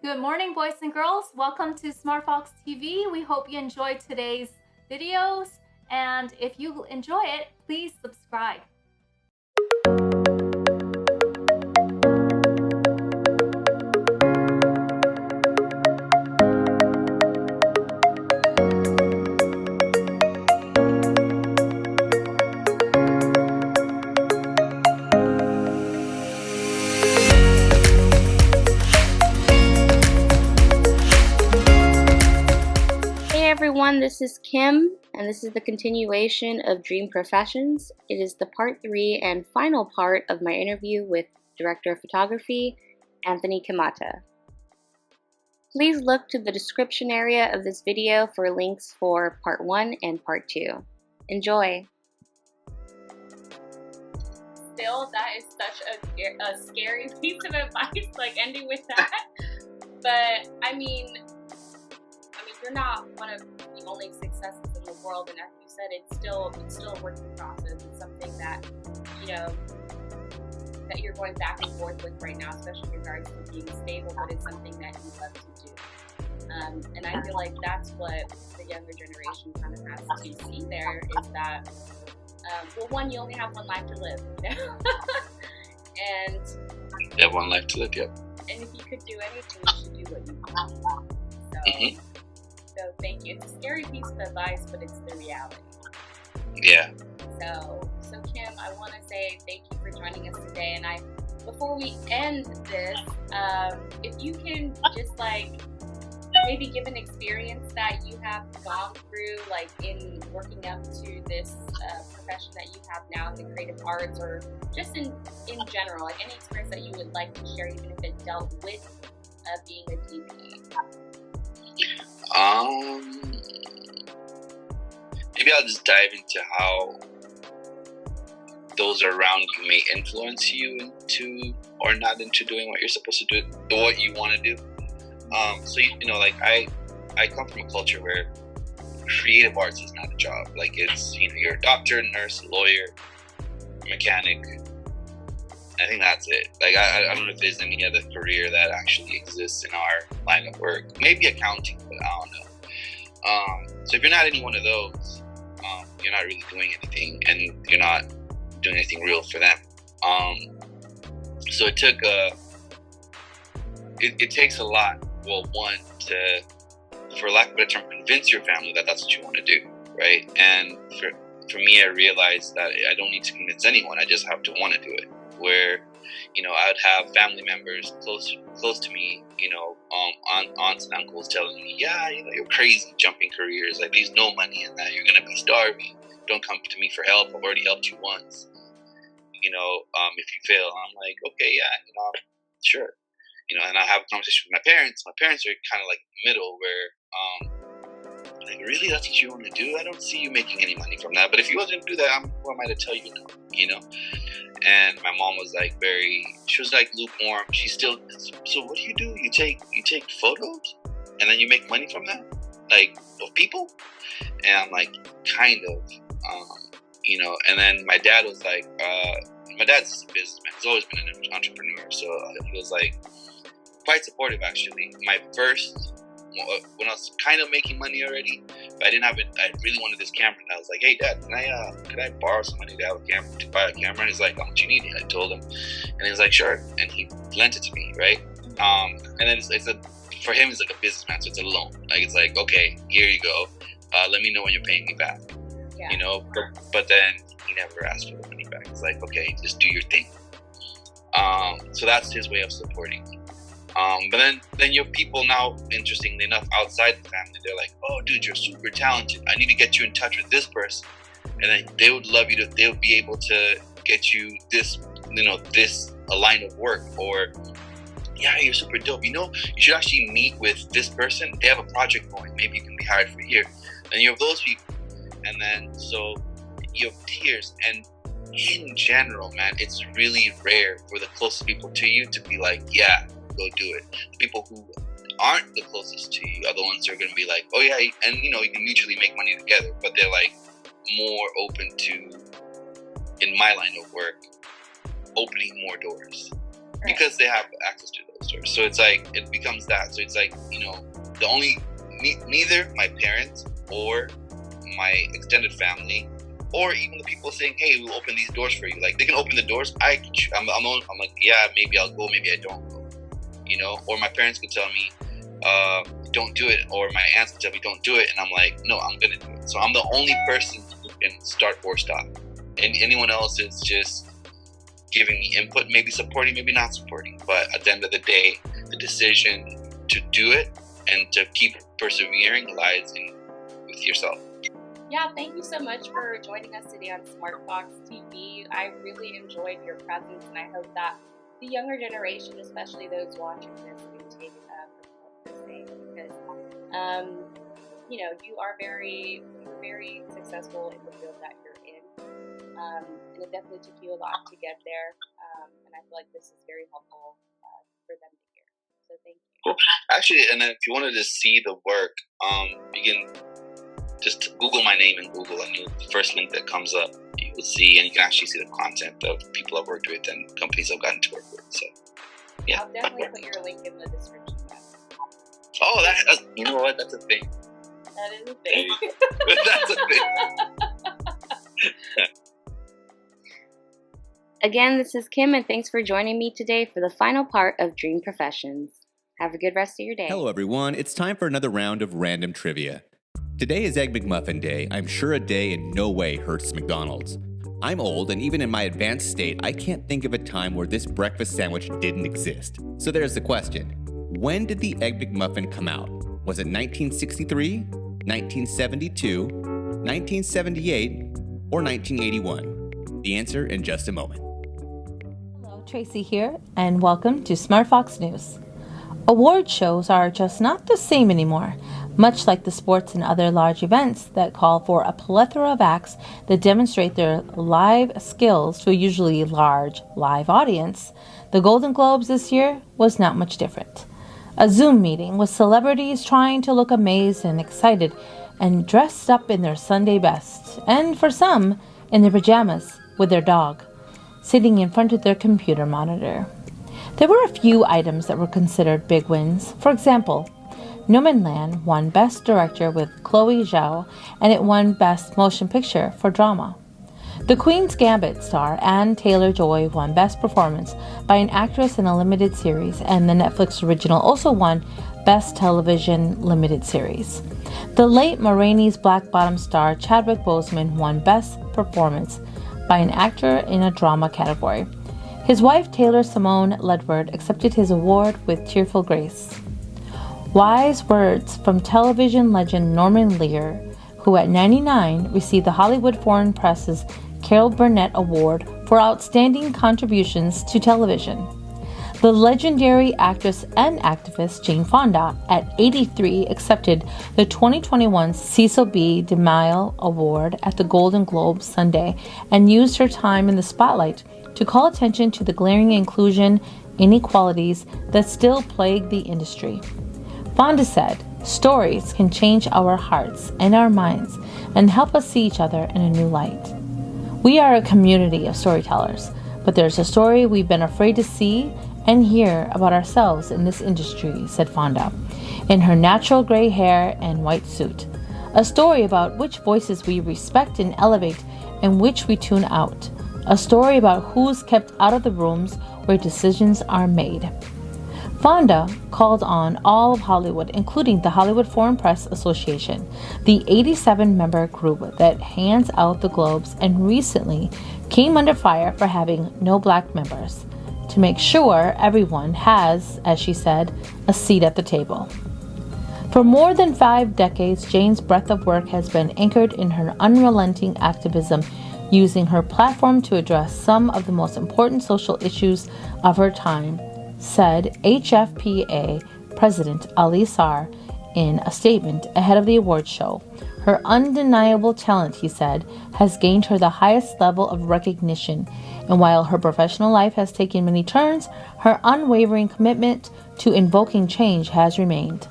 Good morning, boys and girls. Welcome to SmartFox TV. We hope you enjoyed today's videos. And if you enjoy it, please subscribe. Hey everyone, this is Kim, and this is the continuation of Dream Professions. It is the part 3 and final part of my interview with Director of Photography, Anthony Kimata. Please look to the description area of this video for links for part 1 and part 2. Enjoy! Still, that is such a scary piece of advice, like ending with that. But I mean, you're not one of the only successes in the world, and as you said, it's still a work in process. It's something that that you're going back and forth with right now, especially in regards to being stable. But it's something that you love to do, and I feel like that's what the younger generation kind of has to see. There is that, well, one, you only have one life to live, you know? And you have one life to live, yep. And if you could do anything, you should do what you want. So. So thank you. It's a scary piece of advice, but it's the reality. Yeah. So Kim, I want to say thank you for joining us today. And before we end this, if you can just maybe give an experience that you have gone through, like in working up to this profession that you have now in the creative arts, or just in general, like any experience that you would like to share, even if it dealt with being a DP. Maybe I'll just dive into how those around you may influence you into or not into doing what you're supposed to do, what you want to do. So I come from a culture where creative arts is not a job. Like, it's, you're a doctor, nurse, lawyer, mechanic. I think that's it. Like, I don't know if there's any other career that actually exists in our line of work. Maybe accounting, but I don't know. So if you're not any one of those, you're not really doing anything, and you're not doing anything real for them. So it took it takes a lot. Well, one, to, for lack of a better term, convince your family that that's what you want to do, right? And for me, I realized that I don't need to convince anyone. I just have to want to do it. Where, I would have family members close to me, aunts and uncles telling me, yeah, you're crazy jumping careers. Like, there's no money in that. You're going to be starving. Don't come to me for help. I've already helped you once. If you fail, I'm like, okay, yeah, sure. And I have a conversation with my parents. My parents are kind of like in the middle where, like, really, that's what you want to do? I don't see you making any money from that. But if you wasn't to do that, who am I to tell you no? And my mom was she was lukewarm. She's still, so what do? You take photos and then you make money from that? Like, of people? And I'm like, kind of, and then my dad was my dad's a businessman. He's always been an entrepreneur. So he was quite supportive, actually. My first, when I was kind of making money already, but I didn't have it. I really wanted this camera, and I was like, "Hey, Dad, could I borrow some money to have a camera, to buy a camera?" And he's like, "How much you need?" I told him, and he was like, "Sure," and he lent it to me, right? And then for him, it's like a businessman, so it's a loan. Like, it's like, okay, here you go. Let me know when you're paying me back. Yeah. But then he never asked for the money back. It's like, okay, just do your thing. So that's his way of supporting me. But then you have people now, interestingly enough, outside the family. They're like, "Oh, dude, you're super talented. I need to get you in touch with this person." And then they would love you they would be able to get you this, a line of work. Or, yeah, you're super dope. You should actually meet with this person. They have a project going. Maybe you can be hired for a year. And you have those people. And then, so you have tiers. And in general, man, it's really rare for the closest people to you to be like, yeah, go do it. The people who aren't the closest to you are the ones who are going to be like, oh yeah, and you can mutually make money together, but they're more open to, in my line of work, opening more doors. because they have access to those doors. So it's like, it becomes that. So it's like, the only, neither my parents or my extended family, or even the people saying, hey, we'll open these doors for you. Like, they can open the doors. I'm like, yeah, maybe I'll go, maybe I don't go. Or my parents could tell me, don't do it. Or my aunts could tell me, don't do it. And I'm like, no, I'm going to do it. So I'm the only person who can start or stop. And anyone else is just giving me input, maybe supporting, maybe not supporting. But at the end of the day, the decision to do it and to keep persevering lies with yourself. Yeah, thank you so much for joining us today on SmartFox TV. I really enjoyed your presence, and I hope that the younger generation, especially those watching this, can take from what you're saying, because you are very successful in the field that you're in, and it definitely took you a lot to get there, and I feel like this is very helpful for them to hear. So thank you. Cool. Actually, and then if you wanted to see the work, you can just Google my name in Google, and the first link that comes up, you will see, and you can actually see the content of people I've worked with and companies I've gotten to work with. So, yeah. I'll definitely put your link in the description. Oh, that's, you know what? That's a thing. That is a thing. That's a thing. Again, this is Kim, and thanks for joining me today for the final part of Dream Professions. Have a good rest of your day. Hello, everyone. It's time for another round of random trivia. Today is Egg McMuffin Day. I'm sure a day in no way hurts McDonald's. I'm old, and even in my advanced state, I can't think of a time where this breakfast sandwich didn't exist. So there's the question. When did the Egg McMuffin come out? Was it 1963, 1972, 1978, or 1981? The answer in just a moment. Hello, Tracy here, and welcome to SmartFox News. Award shows are just not the same anymore. Much like the sports and other large events that call for a plethora of acts that demonstrate their live skills to a usually large live audience, the Golden Globes this year was not much different. A Zoom meeting with celebrities trying to look amazed and excited and dressed up in their Sunday best, and for some, in their pajamas with their dog, sitting in front of their computer monitor. There were a few items that were considered big wins. For example, Nomadland won Best Director with Chloe Zhao, and it won Best Motion Picture for Drama. The Queen's Gambit star Anne Taylor-Joy won Best Performance by an Actress in a Limited Series, and the Netflix original also won Best Television Limited Series. The late Ma Rainey's Black Bottom star Chadwick Boseman won Best Performance by an Actor in a Drama category. His wife Taylor Simone Ledward accepted his award with tearful grace. Wise words from television legend Norman Lear, who at 99 received the Hollywood Foreign Press's Carol Burnett Award for outstanding contributions to television. The legendary actress and activist Jane Fonda, at 83, accepted the 2021 Cecil B. DeMille Award at the Golden Globes Sunday and used her time in the spotlight to call attention to the glaring inclusion inequalities that still plague the industry. Fonda said, "Stories can change our hearts and our minds and help us see each other in a new light. We are a community of storytellers, but there's a story we've been afraid to see and hear about ourselves in this industry," said Fonda, in her natural gray hair and white suit. A story about which voices we respect and elevate and which we tune out. A story about who's kept out of the rooms where decisions are made. Fonda called on all of Hollywood, including the Hollywood Foreign Press Association, the 87-member group that hands out the Globes and recently came under fire for having no black members, to make sure everyone has, as she said, a seat at the table. For more than 5 decades, Jane's breadth of work has been anchored in her unrelenting activism, using her platform to address some of the most important social issues of her time, said HFPA President Ali Sar in a statement ahead of the awards show. Her undeniable talent, he said, has gained her the highest level of recognition, and while her professional life has taken many turns, her unwavering commitment to invoking change has remained.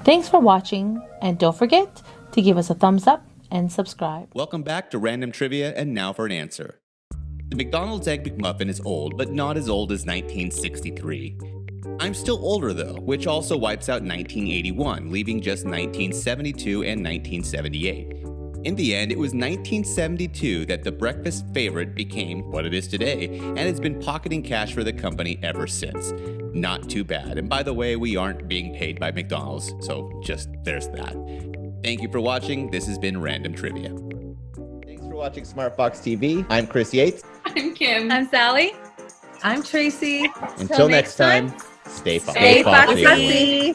Thanks for watching, and don't forget to give us a thumbs up and subscribe. Welcome back to Random Trivia, and now for an answer. The McDonald's Egg McMuffin is old, but not as old as 1963. I'm still older though, which also wipes out 1981, leaving just 1972 and 1978. In the end, it was 1972 that the breakfast favorite became what it is today, and has been pocketing cash for the company ever since. Not too bad. And by the way, we aren't being paid by McDonald's, so just there's that. Thank you for watching. This has been Random Trivia. Thanks for watching SmartFox TV. I'm Chris Yates. I'm Kim. I'm Sally. I'm Tracy. Until next time, stay Stay foxy. foxy.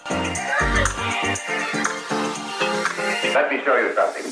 Let me show you something.